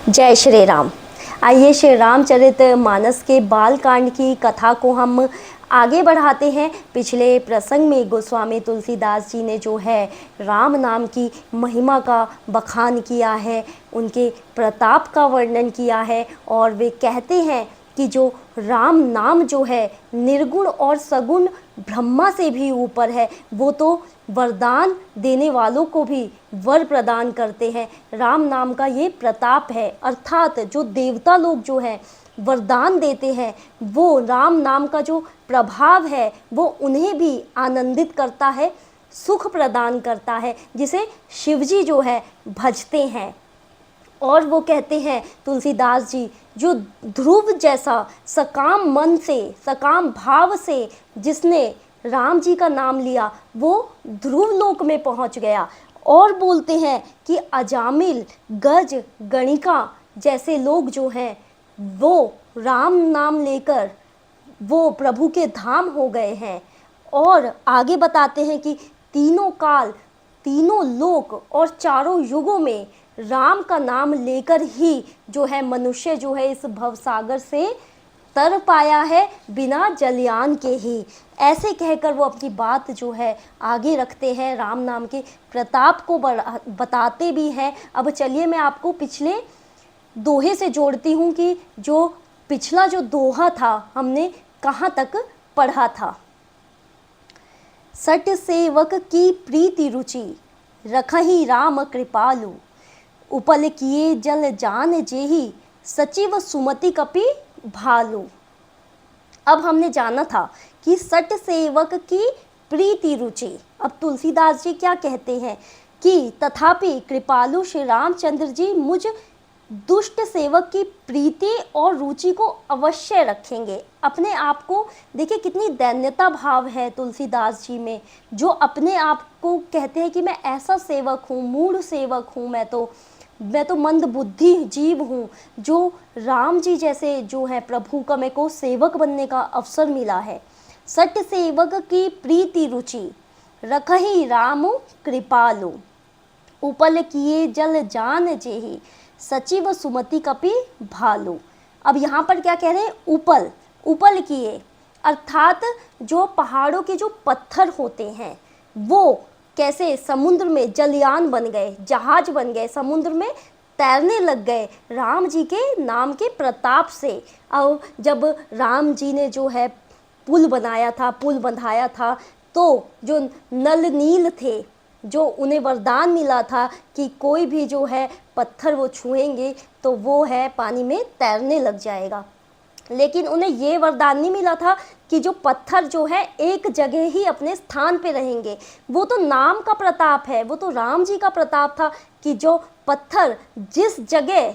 जय श्री राम। आइए श्री रामचरित मानस के बाल कांड की कथा को हम आगे बढ़ाते हैं। पिछले प्रसंग में गोस्वामी तुलसीदास जी ने जो है राम नाम की महिमा का बखान किया है, उनके प्रताप का वर्णन किया है और वे कहते हैं कि जो राम नाम जो है निर्गुण और सगुण ब्रह्मा से भी ऊपर है, वो तो वरदान देने वालों को भी वर प्रदान करते हैं। राम नाम का ये प्रताप है, अर्थात जो देवता लोग जो हैं वरदान देते हैं, वो राम नाम का जो प्रभाव है वो उन्हें भी आनंदित करता है, सुख प्रदान करता है, जिसे शिवजी जो है भजते हैं। और वो कहते हैं तुलसीदास जी, जो ध्रुव जैसा सकाम मन से, सकाम भाव से जिसने राम जी का नाम लिया, वो ध्रुव लोक में पहुंच गया। और बोलते हैं कि अजामिल, गज, गणिका जैसे लोग जो हैं वो राम नाम लेकर वो प्रभु के धाम हो गए हैं। और आगे बताते हैं कि तीनों काल, तीनों लोक और चारों युगों में राम का नाम लेकर ही जो है मनुष्य जो है इस भवसागर से तर पाया है, बिना जलयान के ही। ऐसे कहकर वो अपनी बात जो है आगे रखते हैं, राम नाम के प्रताप को बताते भी हैं। अब चलिए मैं आपको पिछले दोहे से जोड़ती हूँ कि जो पिछला जो दोहा था हमने कहाँ तक पढ़ा था। सट सेवक की प्रीति रुचि, रखहि राम कृपालु, उपल किए जल जान जेहि, सचिव सुमति कपि भालू। अब हमने जाना था कि सट सेवक की प्रीति रुचि। अब तुलसीदास जी क्या कहते हैं कि तथापि कृपालु श्री रामचंद्र जी मुझ दुष्ट सेवक की प्रीति और रुचि को अवश्य रखेंगे। अपने आप को देखिए, कितनी दैन्यता भाव है तुलसीदास जी में, जो अपने आप को कहते हैं कि मैं ऐसा सेवक हूँ, मूढ़ सेवक हूँ, मैं तो मंद बुद्धि जीव हूँ, जो राम जी जैसे जो है प्रभु का मेरे को सेवक बनने का अवसर मिला है। सट सेवक की प्रीति रुचि, रखहि राम कृपालु, उपल किए जल जान जेहि, सचिव सुमति कपि भालू। अब यहाँ पर क्या कह रहे हैं, उपल, उपल किए अर्थात जो पहाड़ों के जो पत्थर होते हैं वो कैसे समुद्र में जलयान बन गए, जहाज बन गए, समुद्र में तैरने लग गए राम जी के नाम के प्रताप से। और जब राम जी ने जो है पुल बनाया था, पुल बंधाया था, तो जो नल नील थे, जो उन्हें वरदान मिला था कि कोई भी जो है पत्थर वो छुएंगे तो वो है पानी में तैरने लग जाएगा, लेकिन उन्हें ये वरदान नहीं मिला था कि जो पत्थर जो है एक जगह ही अपने स्थान पे रहेंगे। वो तो नाम का प्रताप है, वो तो राम जी का प्रताप था कि जो पत्थर जिस जगह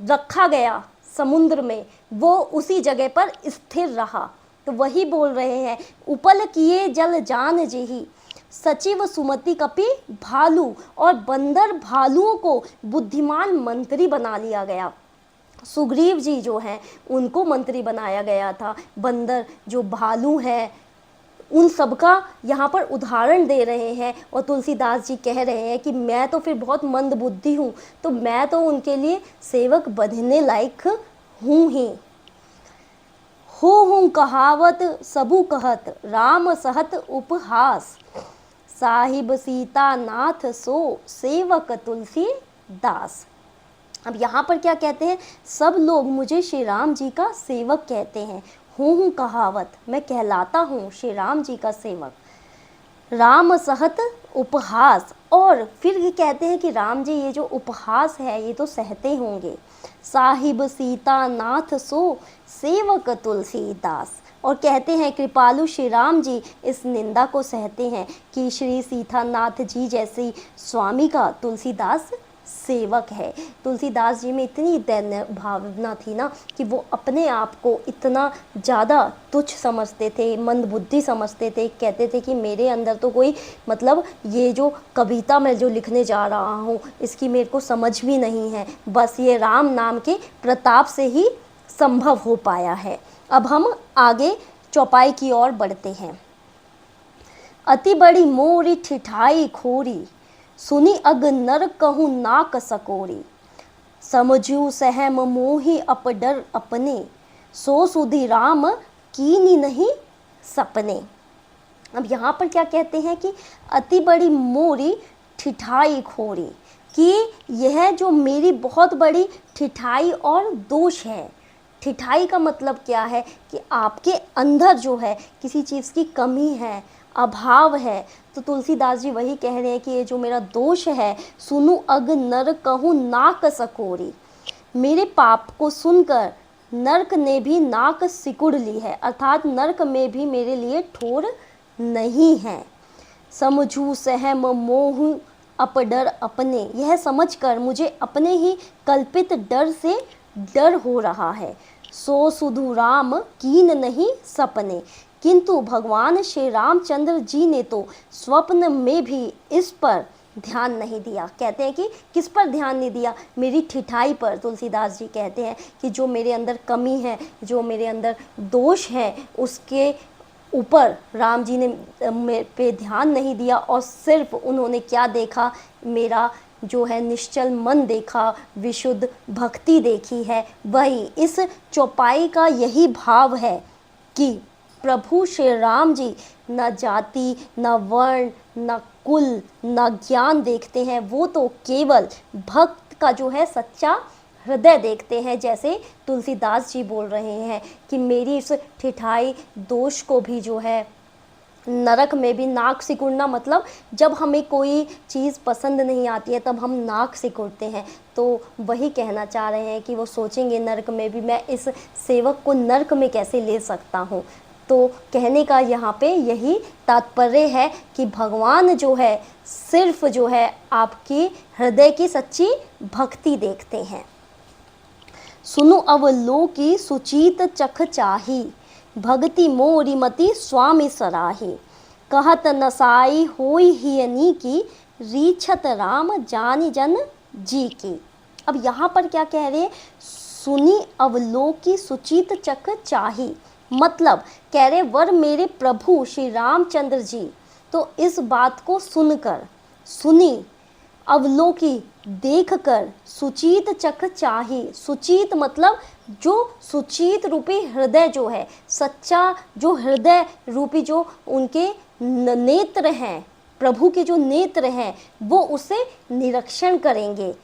रखा गया समुद्र में वो उसी जगह पर स्थिर रहा। तो वही बोल रहे हैं, उपल किए जल जान जेहि, सचिव सुमति कपि भालू। और बंदर भालुओं को बुद्धिमान मंत्री बना लिया गया। सुग्रीव जी जो हैं उनको मंत्री बनाया गया था। बंदर जो भालू हैं उन सबका यहाँ पर उदाहरण दे रहे हैं और तुलसीदास जी कह रहे हैं कि मैं तो फिर बहुत मंद बुद्धि हूँ, तो मैं तो उनके लिए सेवक बनने लायक हूँ ही। हूँ कहावत सबू कहत, राम सहत उपहास, साहिब सीता नाथ सो सेवक तुलसी दास। अब यहाँ पर क्या कहते हैं, सब लोग मुझे श्री राम जी का सेवक कहते हैं। हूँ कहावत, मैं कहलाता हूँ श्री राम जी का सेवक। राम सहत उपहास, और फिर ये कहते हैं कि राम जी ये जो उपहास है ये तो सहते होंगे। साहिब सीता नाथ सो सेवक तुलसीदास, और कहते हैं कृपालु श्री राम जी इस निंदा को सहते हैं कि श्री सीतानाथ जी जैसी स्वामी का तुलसीदास सेवक है। तुलसीदास जी में इतनी दैन्य भावना थी ना कि वो अपने आप को इतना ज़्यादा तुच्छ समझते थे, मंदबुद्धि समझते थे। कहते थे कि मेरे अंदर तो कोई मतलब ये जो कविता मैं जो लिखने जा रहा हूँ इसकी मेरे को समझ भी नहीं है, बस ये राम नाम के प्रताप से ही संभव हो पाया है। अब हम आगे चौपाई की ओर बढ़ते हैं। अति बड़ी मोरी ठिठाई खोरी, सुनी अग नर कहूँ नाक सकोरी, समझू सहम मोहि अपडर अपने, सो सुधि राम कीनी नहीं सपने। अब यहाँ पर क्या कहते हैं कि अति बड़ी मोरी ठिठाई खोरी, कि यह जो मेरी बहुत बड़ी ठिठाई और दोष है। ठिठाई का मतलब क्या है कि आपके अंदर जो है किसी चीज़ की कमी है, अभाव है। तो तुलसीदास जी वही कह रहे हैं कि ये जो मेरा दोष है, सुनु अग नर कहूँ नाक सकोरी, मेरे पाप को सुनकर नर्क ने भी नाक सिकुड़ ली है, अर्थात नर्क में भी मेरे लिए ठोर नहीं है। समझू सहम मोह अपडर अपने, यह समझकर मुझे अपने ही कल्पित डर से डर हो रहा है। सो सुधु राम कीन नहीं सपने, किंतु भगवान श्री रामचंद्र जी ने तो स्वप्न में भी इस पर ध्यान नहीं दिया। कहते हैं कि किस पर ध्यान नहीं दिया? मेरी ठिठाई पर। तुलसीदास जी कहते हैं कि जो मेरे अंदर कमी है, जो मेरे अंदर दोष है, उसके ऊपर राम जी ने पे ध्यान नहीं दिया, और सिर्फ उन्होंने क्या देखा? मेरा जो है निश्चल मन देखा, विशुद्ध भक्ति देखी है। वही इस चौपाई का यही भाव है कि प्रभु श्री राम जी न जाति, न वर्ण, न कुल, न ज्ञान देखते हैं, वो तो केवल भक्त का जो है सच्चा हृदय देखते हैं। जैसे तुलसीदास जी बोल रहे हैं कि मेरी इस ठिठाई दोष को भी जो है नरक में भी नाक सिकुड़ना, मतलब जब हमें कोई चीज़ पसंद नहीं आती है तब हम नाक सिकुड़ते हैं। तो वही कहना चाह रहे हैं कि वो सोचेंगे नरक में भी मैं इस सेवक को नरक में कैसे ले सकता हूँ। तो कहने का यहाँ पे यही तात्पर्य है कि भगवान जो है सिर्फ जो है आपकी हृदय की सच्ची भक्ति देखते हैं। सुनु अवलोकी सुचित चख चाही, भगति मोरी मति स्वामी सराही, कहत नसाई होई हियनी की, रीछत राम जानी जन जी की। अब यहाँ पर क्या कह रहे हैं? सुनी अवलोकी सुचित चख चाही, मतलब कह रहे वर मेरे प्रभु श्री रामचंद्र जी तो इस बात को सुनकर, सुनी, अवलोकी देखकर, सुचित चख चाही। सुचित मतलब जो सुचित रूपी हृदय जो है, सच्चा जो हृदय रूपी जो उनके नेत्र हैं, प्रभु के जो नेत्र हैं, वो उसे निरीक्षण करेंगे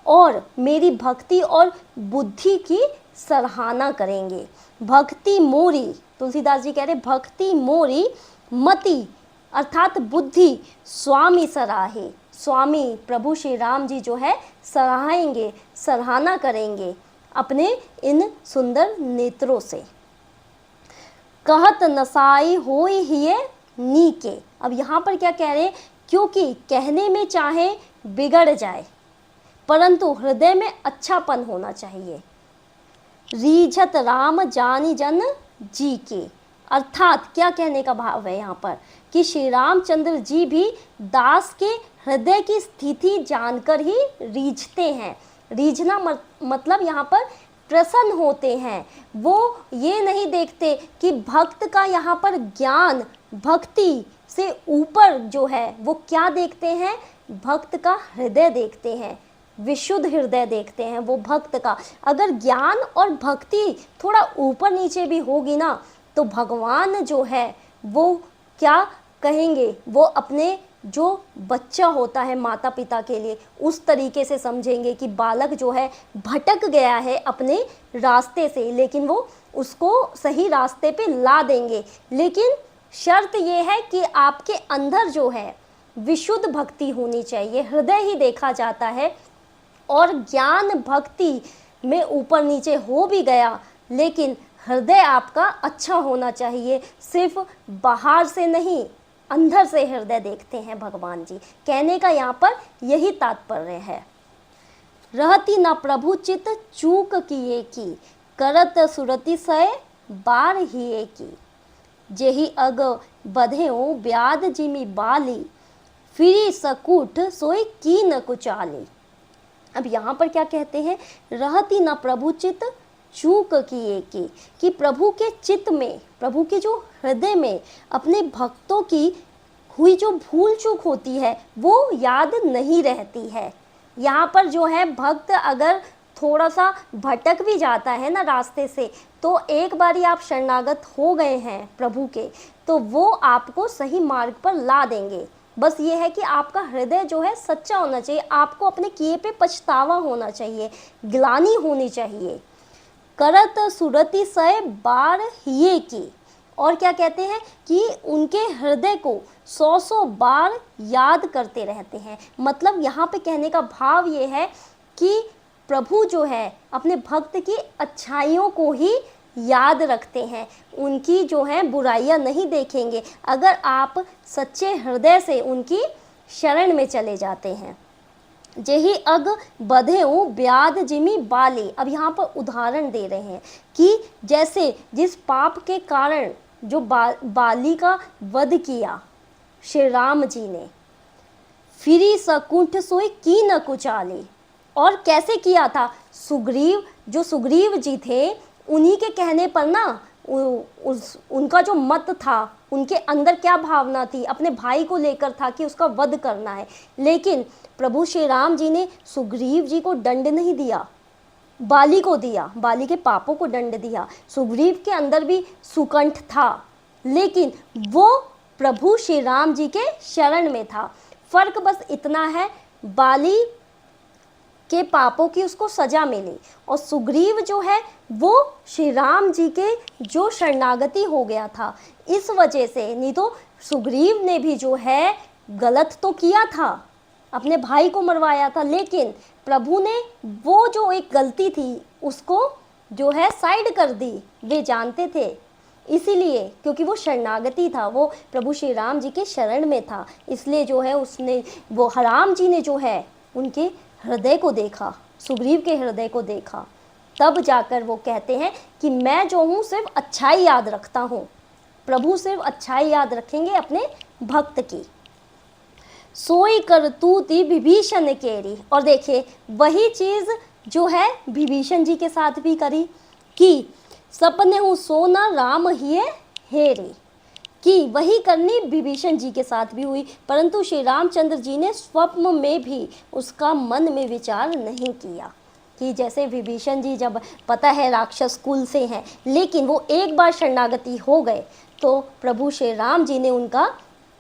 और मेरी भक्ति और बुद्धि की सराहना करेंगे। भक्ति मोरी, तुलसीदास जी कह रहे भक्ति मोरी मति अर्थात बुद्धि स्वामी सराहे, स्वामी प्रभु श्री राम जी जो है सराहेंगे, सराहना करेंगे अपने इन सुंदर नेत्रों से। कहत नसाई होई हिये नीके। अब यहाँ पर क्या कह रहे हैं? क्योंकि कहने में चाहे बिगड़ जाए परंतु हृदय में अच्छापन होना चाहिए। रीझत राम जानी जन जी के, अर्थात क्या कहने का भाव है यहाँ पर कि श्री रामचंद्र जी भी दास के हृदय की स्थिति जानकर ही रीझते हैं। रीझना मतलब यहाँ पर प्रसन्न होते हैं। वो ये नहीं देखते कि भक्त का यहाँ पर ज्ञान भक्ति से ऊपर जो है वो क्या देखते हैं? भक्त का हृदय देखते हैं, विशुद्ध हृदय देखते हैं वो भक्त का। अगर ज्ञान और भक्ति थोड़ा ऊपर नीचे भी होगी ना तो भगवान जो है वो क्या कहेंगे? वो अपने जो बच्चा होता है माता पिता के लिए उस तरीके से समझेंगे कि बालक जो है भटक गया है अपने रास्ते से, लेकिन वो उसको सही रास्ते पे ला देंगे। लेकिन शर्त ये है कि आपके अंदर जो है विशुद्ध भक्ति होनी चाहिए। हृदय ही देखा जाता है और ज्ञान भक्ति में ऊपर नीचे हो भी गया लेकिन हृदय आपका अच्छा होना चाहिए। सिर्फ बाहर से नहीं, अंदर से हृदय देखते हैं भगवान जी। कहने का यहाँ पर यही तात्पर्य है। रहती ना प्रभु चित चूक किए की, करत सुरति सय बार हिए की, जेहि अग बधेऊ ब्याद जिमी बाली, फिरी सकूठ सोई की न कुचाली। अब यहाँ पर क्या कहते हैं? रहती ना प्रभु चित चूक किए की, कि प्रभु के चित्त में, प्रभु के जो हृदय में अपने भक्तों की हुई जो भूल चूक होती है वो याद नहीं रहती है। यहाँ पर जो है भक्त अगर थोड़ा सा भटक भी जाता है ना रास्ते से, तो एक बारी आप शरणागत हो गए हैं प्रभु के, तो वो आपको सही मार्ग पर ला देंगे। बस ये है कि आपका हृदय जो है सच्चा होना चाहिए, आपको अपने किए पे पछतावा होना चाहिए, ग्लानि होनी चाहिए। करत सुरति सय बार हिये की, और क्या कहते हैं कि उनके हृदय को 100 बार याद करते रहते हैं। मतलब यहाँ पे कहने का भाव ये है कि प्रभु जो है अपने भक्त की अच्छाइयों को ही याद रखते हैं, उनकी जो है बुराइयां नहीं देखेंगे अगर आप सच्चे हृदय से उनकी शरण में चले जाते हैं। जेही अग बधेऊ ब्याद जिमी बाली। अब यहाँ पर उदाहरण दे रहे हैं कि जैसे जिस पाप के कारण जो बाली का वध किया श्री राम जी ने, फिरी सकुंठ सोई की न कुचाली। और कैसे किया था? सुग्रीव जी थे, उन्हीं के कहने पर ना उनका जो मत था, उनके अंदर क्या भावना थी, अपने भाई को लेकर था कि उसका वध करना है। लेकिन प्रभु श्री राम जी ने सुग्रीव जी को दंड नहीं दिया, बाली को दिया, बाली के पापों को दंड दिया। सुग्रीव के अंदर भी सुकंठ था, लेकिन वो प्रभु श्री राम जी के शरण में था। फर्क बस इतना है, बाली के पापों की उसको सजा मिली और सुग्रीव जो है वो श्री राम जी के जो शरणागति हो गया था, इस वजह से। नहीं तो सुग्रीव ने भी जो है गलत तो किया था, अपने भाई को मरवाया था, लेकिन प्रभु ने वो जो एक गलती थी उसको जो है साइड कर दी। वे जानते थे, इसीलिए क्योंकि वो शरणागति था, वो प्रभु श्री राम जी के शरण में था, इसलिए जो है उसने वो राम जी ने जो है उनके हृदय को देखा, सुग्रीव के हृदय को देखा, तब जाकर वो कहते हैं कि मैं जो हूँ सिर्फ अच्छाई याद रखता हूँ। प्रभु सिर्फ अच्छाई याद रखेंगे अपने भक्त की। सोई करतूती विभीषण केरी। और देखिए वही चीज़ जो है विभीषण जी के साथ भी करी कि सपने हूँ सोना राम हिये हेरी, कि वही करनी विभीषण जी के साथ भी हुई, परंतु श्री रामचंद्र जी ने स्वप्न में भी उसका मन में विचार नहीं किया। कि जैसे विभीषण जी जब पता है राक्षस कुल से हैं, लेकिन वो एक बार शरणागति हो गए तो प्रभु श्री राम जी ने उनका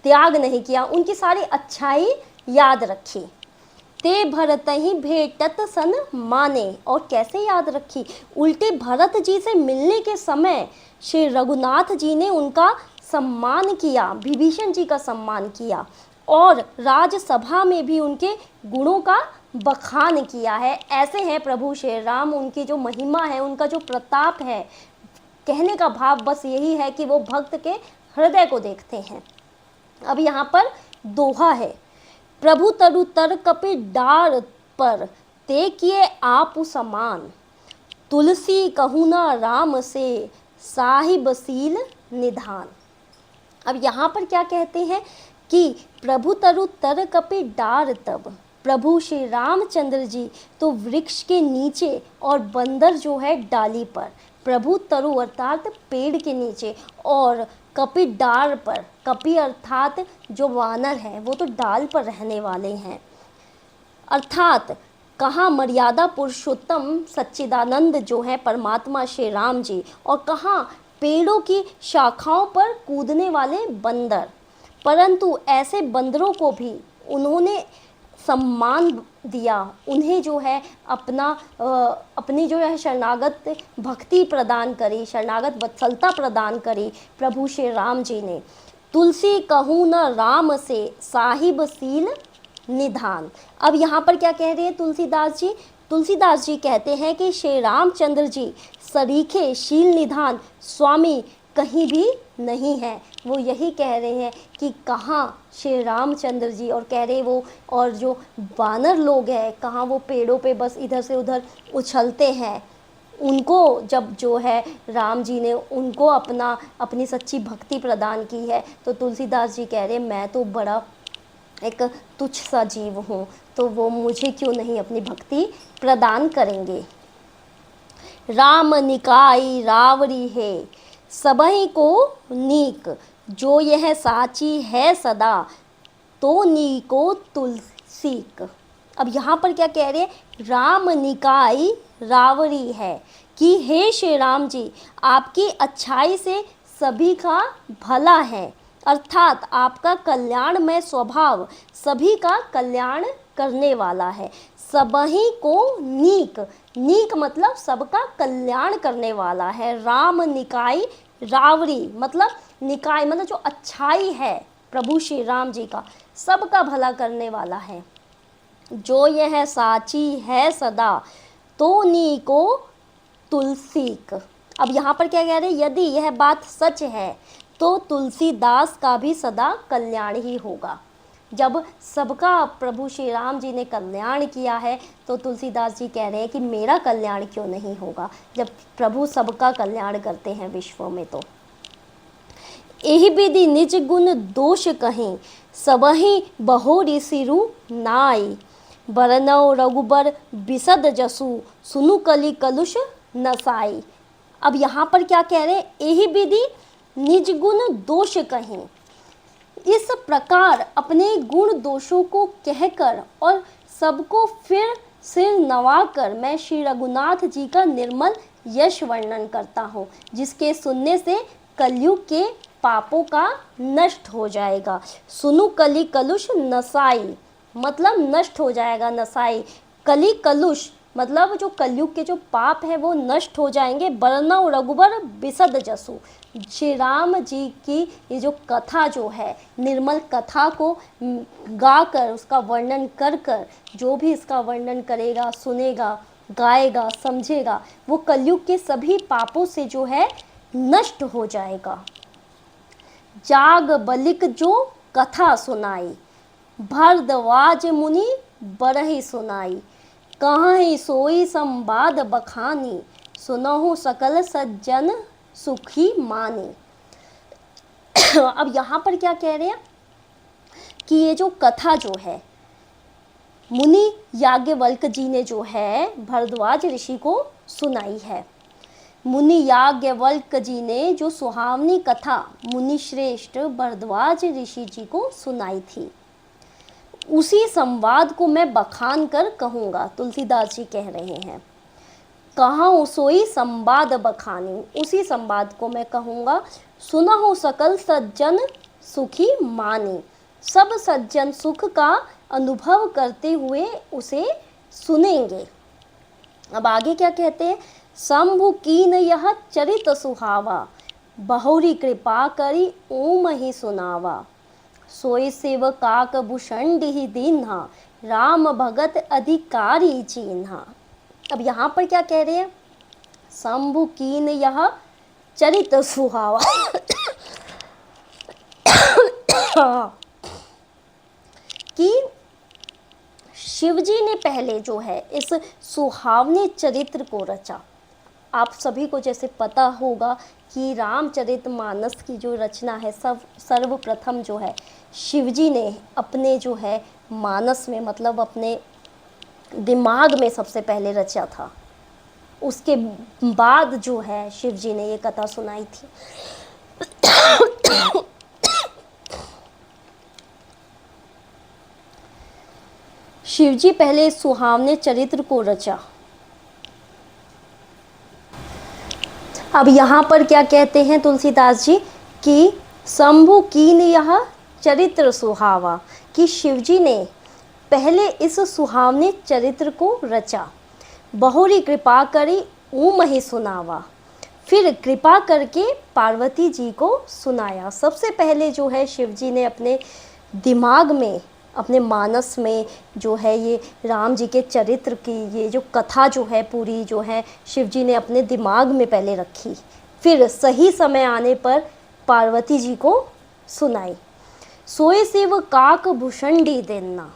त्याग नहीं किया, उनकी सारी अच्छाई याद रखी। ते भरत ही भेटत सन माने। और कैसे याद रखी? उल्टे भरत जी से मिलने के समय श्री रघुनाथ जी ने उनका सम्मान किया, विभीषण जी का सम्मान किया, और राजसभा में भी उनके गुणों का बखान किया है। ऐसे हैं प्रभु श्री राम, उनकी जो महिमा है, उनका जो प्रताप है, कहने का भाव बस यही है कि वो भक्त के हृदय को देखते हैं। अब यहाँ पर दोहा है, प्रभु तरु तर कपि डार पर ते किए आप समान, तुलसी कहूँ ना राम से साहिब सील निधान। अब यहाँ पर क्या कहते हैं कि प्रभु तरु तर कपि डार तब, प्रभु श्री रामचंद्र जी तो वृक्ष के नीचे और बंदर जो है डाली पर। प्रभु तरु अर्थात पेड़ के नीचे और कपि डार पर, कपि अर्थात जो वानर हैं वो तो डाल पर रहने वाले हैं। अर्थात कहाँ मर्यादा पुरुषोत्तम सच्चिदानंद जो है परमात्मा श्री राम जी, और कहाँ पेड़ों की शाखाओं पर कूदने वाले बंदर। परंतु ऐसे बंदरों को भी उन्होंने सम्मान दिया, उन्हें जो है अपनी जो है शरणागत भक्ति प्रदान करी, शरणागत वत्सलता प्रदान करी प्रभु श्री राम जी ने। तुलसी कहूँ न राम से साहिब सील निधान। अब यहाँ पर क्या कह रहे हैं तुलसीदास जी? तुलसीदास जी कहते हैं कि श्री रामचंद्र जी सरीखे शील निधान स्वामी कहीं भी नहीं है। वो यही कह रहे हैं कि कहाँ श्री रामचंद्र जी, और कह रहे वो, और जो वानर लोग हैं कहाँ वो पेड़ों पे बस इधर से उधर उछलते हैं। उनको जब जो है राम जी ने उनको अपनी सच्ची भक्ति प्रदान की है, तो तुलसीदास जी कह रहे मैं तो बड़ा एक तुच्छ सा जीव हूँ, तो वो मुझे क्यों नहीं अपनी भक्ति प्रदान करेंगे। राम निकाई रावरी है सबही को नीक, जो यह साची है सदा तो नीको तुलसीक। अब यहाँ पर क्या कह रहे हैं? राम निकाय रावरी है, कि हे श्री राम जी, आपकी अच्छाई से सभी का भला है, अर्थात आपका कल्याणमय स्वभाव सभी का कल्याण करने वाला है। सबही को नीक, नीक मतलब सबका कल्याण करने वाला है। राम निकाय रावरी मतलब निकाय मतलब जो अच्छाई है प्रभु श्री राम जी का, सबका भला करने वाला है। जो यह साची है सदा, तो नीको तुलसीक। अब यहाँ पर क्या कह रहे हैं, यदि यह बात सच है तो तुलसीदास का भी सदा कल्याण ही होगा। जब सबका प्रभु श्री राम जी ने कल्याण किया है तो तुलसीदास जी कह रहे हैं कि मेरा कल्याण क्यों नहीं होगा, जब प्रभु सबका कल्याण करते हैं विश्व में। तो एहि विधि निज गुण दोष कहीं, सबहि बहोरी सिरु नाई, बरनौ रघुबर बिसद जसु, सुनु कलि कलुष नसाई। अब यहाँ पर क्या कह रहे हैं, यही विधि निज गुण दोष कहीं, इस प्रकार अपने गुण दोषों को कहकर और सबको फिर सिर नवाकर मैं श्री रघुनाथ जी का निर्मल यश वर्णन करता हूँ, जिसके सुनने से कलयुग के पापों का नष्ट हो जाएगा। सुनु कलि कलुष नसाई मतलब नष्ट हो जाएगा, नसाई कलि कलुष मतलब जो कलयुग के जो पाप है वो नष्ट हो जाएंगे। बरनौ रघुबर बिसद जसु, श्री राम जी की ये जो कथा जो है, निर्मल कथा को गाकर उसका वर्णन कर कर जो भी इसका वर्णन करेगा, सुनेगा, गाएगा, समझेगा, वो कलयुग के सभी पापों से जो है नष्ट हो जाएगा। जाग बलिक जो कथा सुनाई, भरद्वाज मुनि बरहि सुनाई, कहाँ सोई संवाद बखानी, सुनहु सकल सज्जन सुखी मानी। अब यहाँ पर क्या कह रहे हैं कि ये जो कथा जो है मुनि याज्ञवल्क जी ने जो है भरद्वाज ऋषि को सुनाई है। मुनि याज्ञवल्क जी ने जो सुहावनी कथा मुनि श्रेष्ठ भरद्वाज ऋषि जी को सुनाई थी, उसी संवाद को मैं बखान कर कहूँगा। तुलसीदास जी कह रहे हैं, कहाँ सोई संवाद बखानी, उसी संवाद को मैं कहूँगा। सुनहु सकल सज्जन सुखी मानी, सब सज्जन सुख का अनुभव करते हुए उसे सुनेंगे। अब आगे क्या कहते हैं, शंभु कीन यह चरित सुहावा, बहुरी कृपा करी ओम ही सुनावा, सोई शिव काक भूषण ही दीन्हा, राम भगत अधिकारी चीन्हा। अब यहाँ पर क्या कह रहे हैं, शंभु कीन यह चरित सुहावा कि शिवजी ने पहले जो है इस सुहावने चरित्र को रचा। आप सभी को जैसे पता होगा कि रामचरितमानस की जो रचना है सर्वप्रथम जो है शिवजी ने अपने जो है मानस में मतलब अपने दिमाग में सबसे पहले रचा था। उसके बाद जो है शिवजी ने ये कथा सुनाई थी। शिवजी पहले सुहावने चरित्र को रचा। अब यहाँ पर क्या कहते हैं तुलसीदास जी कि शंभु कीन यह चरित्र सुहावा, कि शिवजी ने पहले इस सुहावने चरित्र को रचा। बहुरी कृपा करी ऊम ही सुनावा, फिर कृपा करके पार्वती जी को सुनाया। सबसे पहले जो है शिवजी ने अपने दिमाग में अपने मानस में जो है ये राम जी के चरित्र की ये जो कथा जो है पूरी जो है शिवजी ने अपने दिमाग में पहले रखी, फिर सही समय आने पर पार्वती जी को सुनाई। सोए शिव काक भूषणी देना,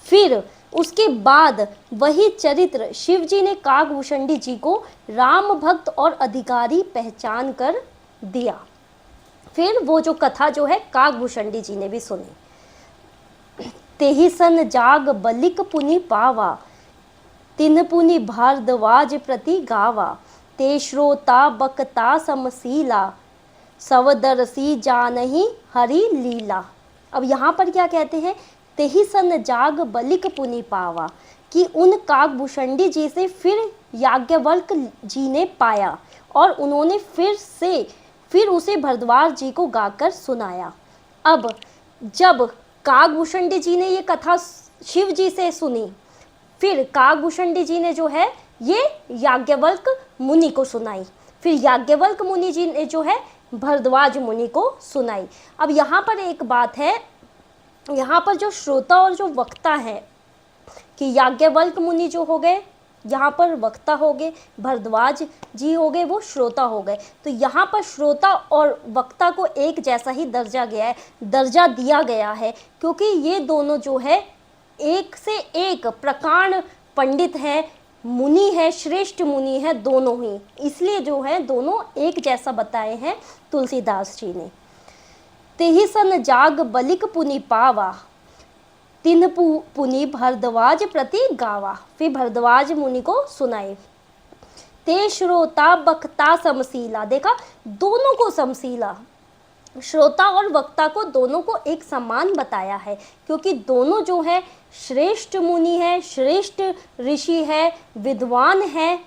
फिर उसके बाद वही चरित्र शिवजी ने काकभूषणी जी को राम भक्त और अधिकारी पहचान कर दिया। फिर वो जो कथा जो है काकभूषणी जी ने भी सुनी। तेहि सन जाग बलिक पुनि पावा, तिन पुनि भारद्वाज प्रति गावा, ते श्रोता बकता समशीला, सवदरसी जानहि हरि लीला। अब यहाँ पर क्या कहते हैं, तेहि सन जाग बलिक पुनि पावा, कि उन काकभूषणी जी से फिर याज्ञवल्क जी ने पाया और उन्होंने फिर उसे भरद्वाज जी को गाकर सुनाया। अब जब काकभूषणी जी ने ये कथा शिव जी से सुनी, फिर काकभूषणी जी ने जो है ये याज्ञवल्क मुनि को सुनाई, फिर याज्ञवल्क मुनि जी ने जो है भरद्वाज मुनि को सुनाई। अब यहाँ पर एक बात है, यहाँ पर जो श्रोता और जो वक्ता है कि याज्ञवल्क मुनि जो हो गए यहाँ पर वक्ता हो गए, भरद्वाज जी हो गए वो श्रोता हो गए। तो यहाँ पर श्रोता और वक्ता को एक जैसा ही दर्जा दिया गया है, क्योंकि ये दोनों जो है एक से एक प्रकांड पंडित है, मुनि है, श्रेष्ठ मुनि है दोनों ही, इसलिए जो है दोनों एक जैसा बताए हैं तुलसीदास जी ने। तेहि सन जाग बलिक पुनि पावा, तिन पुनि भरद्वाज प्रति गावा। फिर भरद्वाज मुनि को सुनाए। ते श्रोता वक्ता समशीला, देखा दोनों को समशीला, श्रोता और वक्ता को दोनों को एक समान बताया है, क्योंकि दोनों जो है श्रेष्ठ मुनि है, श्रेष्ठ ऋषि है, विद्वान है।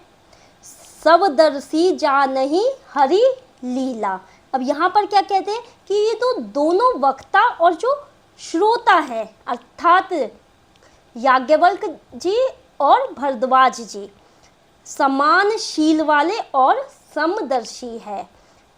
सबदर्शी जानहि हरि लीला। अब यहाँ पर क्या कहते हैं कि ये तो दोनों वक्ता और जो श्रोता है अर्थात याज्ञवल्क जी और भरद्वाज जी समान शील वाले और समदर्शी है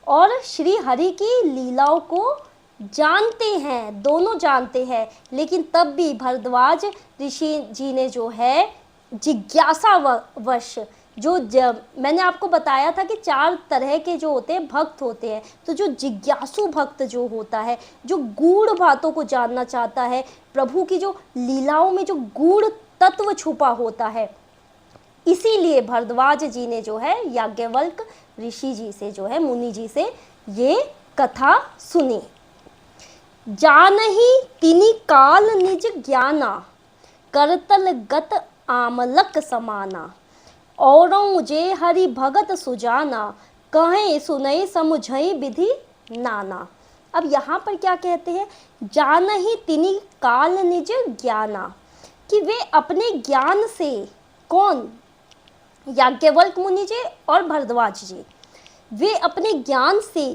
और श्री हरि की लीलाओं को जानते हैं, दोनों जानते हैं। लेकिन तब भी भरद्वाज ऋषि जी ने जो है जिज्ञासावश मैंने आपको बताया था कि 4 तरह के जो होते हैं भक्त होते हैं, तो जो जिज्ञासु भक्त जो होता है, जो गूढ़ बातों को जानना चाहता है, प्रभु की जो लीलाओं में जो गूढ़ तत्व छुपा होता है, इसीलिए भरद्वाज जी ने जो है याज्ञवल्क ऋषि जी से जो है मुनि जी से ये कथा सुनी। जानहि तिनि काल निज ज्ञाना, करतल गत आमलक समाना। औरों जे हरि भगत सुजाना, कहें सुनई समुझई विधि नाना। अब यहाँ पर क्या कहते हैं, जानहि तिनि काल निज ज्ञाना, कि वे अपने ज्ञान से, कौन, याज्ञवल्क मुनि जी और भरद्वाज जी, वे अपने ज्ञान से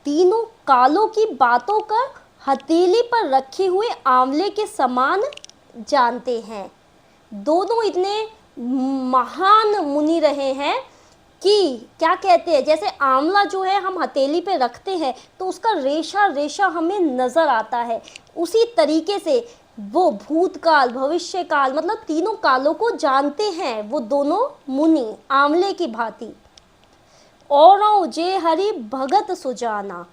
तीनों कालों की बातों का हथेली पर रखे हुए आंवले के समान जानते हैं। दोनों इतने महान मुनि रहे हैं कि क्या कहते हैं, जैसे आंवला जो है हम हथेली पे रखते हैं तो उसका रेशा रेशा हमें नज़र आता है, उसी तरीके से वो भूतकाल भविष्यकाल मतलब तीनों कालों को जानते हैं वो दोनों मुनि आंवले की भांति। औरों जे हरि भगत सुजाना,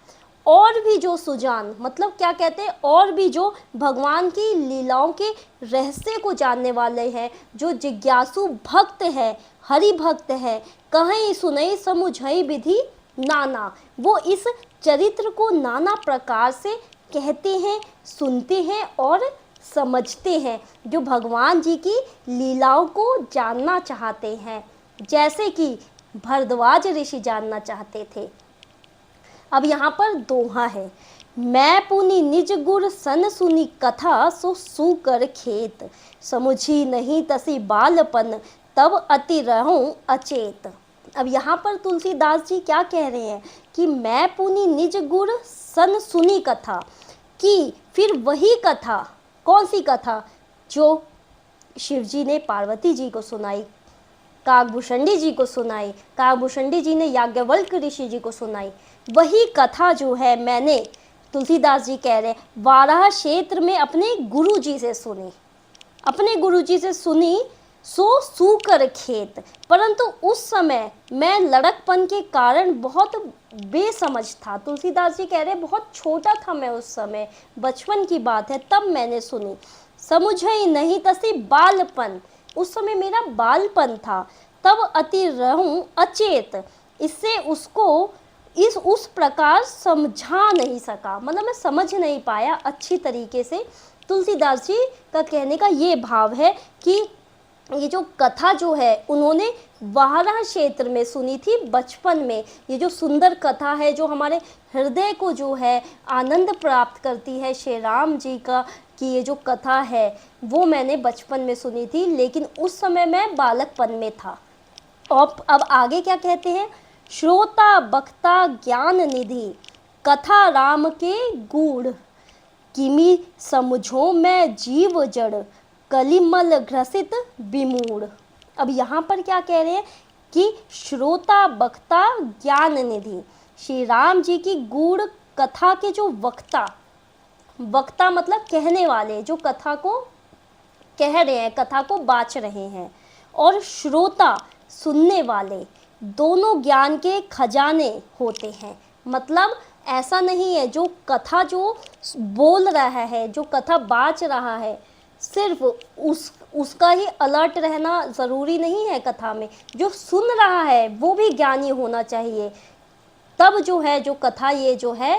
और भी जो सुजान मतलब क्या कहते हैं, और भी जो भगवान की लीलाओं के रहस्य को जानने वाले हैं, जो जिज्ञासु भक्त है, हरि भक्त है, कहीं सुनई समुझई विधि नाना, वो इस चरित्र को नाना प्रकार से कहते हैं, सुनते हैं और समझते हैं, जो भगवान जी की लीलाओं को जानना चाहते हैं, जैसे कि भरद्वाज ऋषि जानना चाहते थे। अब यहाँ पर दोहा है, मैं पुनि निज गुर सन सुनी कथा, सो सुकर खेत, समुझी नहीं तसी बालपन, तब अति रहूं अचेत। अब यहाँ पर तुलसीदास जी क्या कह रहे हैं कि मैं पुनि निज गुर सन सुनी कथा, कि फिर वही कथा, कौन सी कथा, जो शिवजी ने पार्वती जी को सुनाई, काकभूषणी जी को सुनाई, काकभूषणी जी ने याज्ञवल्क ऋषि जी को सुनाई, वही कथा जो है मैंने, तुलसीदास जी कह रहे हैं, वाराह क्षेत्र में अपने गुरु जी से सुनी, अपने गुरु जी से सुनी, सो सूकर खेत, परंतु उस समय मैं लड़कपन के कारण बहुत बेसमझ था। तुलसीदास जी कह रहे हैं बहुत छोटा था मैं उस समय, बचपन की बात है, तब मैंने सुनी। समुझई नहीं तसी बालपन, उस समय मेरा बालपन था, तब अति रहूं अचेत, इससे उसको उस प्रकार समझा नहीं सका, मतलब मैं समझ नहीं पाया अच्छी तरीके से। तुलसीदास जी का कहने का ये भाव है कि ये जो कथा जो है उन्होंने वाराह क्षेत्र में सुनी थी बचपन में। ये जो सुंदर कथा है, जो हमारे हृदय को जो है आनंद प्राप्त करती है, श्री राम जी का कि ये जो कथा है वो मैंने बचपन में सुनी थी, लेकिन उस समय मैं बालकपन में था। और अब आगे क्या कहते हैं, श्रोता बक्ता ज्ञान निधि, कथा राम के गूढ़, किमी समझो मैं जीव जड़, कलिमल ग्रसित विमूढ़। अब यहाँ पर क्या कह रहे हैं कि श्रोता बक्ता ज्ञान निधि, श्री राम जी की गूढ़ कथा के जो वक्ता, वक्ता मतलब कहने वाले, जो कथा को कह रहे हैं, कथा को बाच रहे हैं, और श्रोता सुनने वाले, दोनों ज्ञान के खजाने होते हैं। मतलब ऐसा नहीं है जो कथा जो बोल रहा है, जो कथा बाच रहा है, सिर्फ उसका ही अलर्ट रहना ज़रूरी नहीं है कथा में, जो सुन रहा है वो भी ज्ञानी होना चाहिए। तब जो है जो कथा ये जो है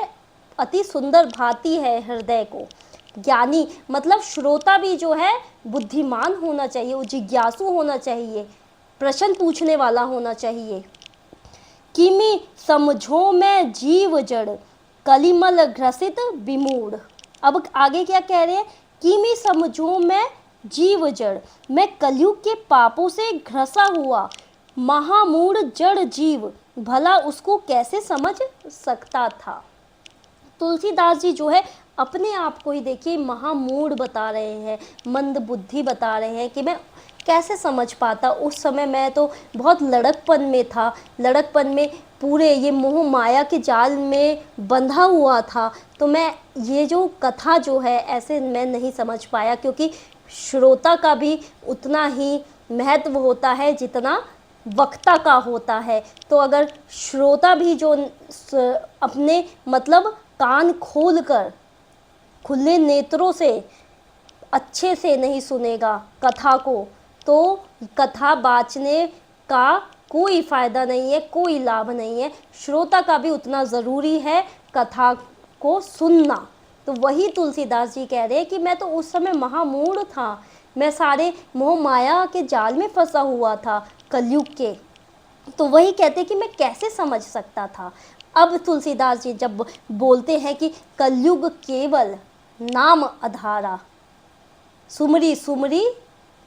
अति सुंदर भाती है हृदय को। ज्ञानी मतलब श्रोता भी जो है बुद्धिमान होना चाहिए, वो जिज्ञासु होना चाहिए, प्रश्न पूछने वाला होना चाहिए। किमी समझो मैं जीव जड़, कलिमल ग्रसित विमूढ़। अब आगे क्या कह रहे हैं, किमी समझो मैं जीव जड़, मैं कलयुग के पापों से घसा हुआ महामूढ़ जड़ जीव, भला उसको कैसे समझ सकता था। तुलसीदास जी जो है अपने आप को ही देखिए महामूढ़ बता रहे हैं, मंद बुद्धि बता रहे हैं कि मैं कैसे समझ पाता, उस समय मैं तो बहुत लड़कपन में था, लड़कपन में पूरे ये मोह माया के जाल में बंधा हुआ था, तो मैं ये जो कथा जो है ऐसे मैं नहीं समझ पाया, क्योंकि श्रोता का भी उतना ही महत्व होता है जितना वक्ता का होता है। तो अगर श्रोता भी जो अपने मतलब कान खोलकर खुले नेत्रों से अच्छे से नहीं सुनेगा कथा को, तो कथा बाचने का कोई फ़ायदा नहीं है, कोई लाभ नहीं है। श्रोता का भी उतना ज़रूरी है कथा को सुनना। तो वही तुलसीदास जी कह रहे हैं कि मैं तो उस समय महामूढ़ था, मैं सारे मोह माया के जाल में फंसा हुआ था कलयुग के, तो वही कहते कि मैं कैसे समझ सकता था। अब तुलसीदास जी जब बोलते हैं कि कलयुग केवल नाम आधारा, सुमरी सुमरी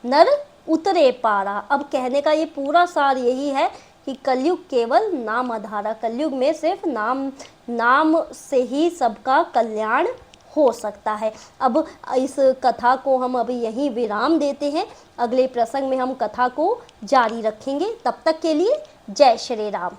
नर उतरे पारा। अब कहने का ये पूरा सार यही है कि कलयुग केवल नाम आधारा, कलयुग में सिर्फ नाम से ही सबका कल्याण हो सकता है। अब इस कथा को हम अभी यहीं विराम देते हैं, अगले प्रसंग में हम कथा को जारी रखेंगे। तब तक के लिए जय श्री राम।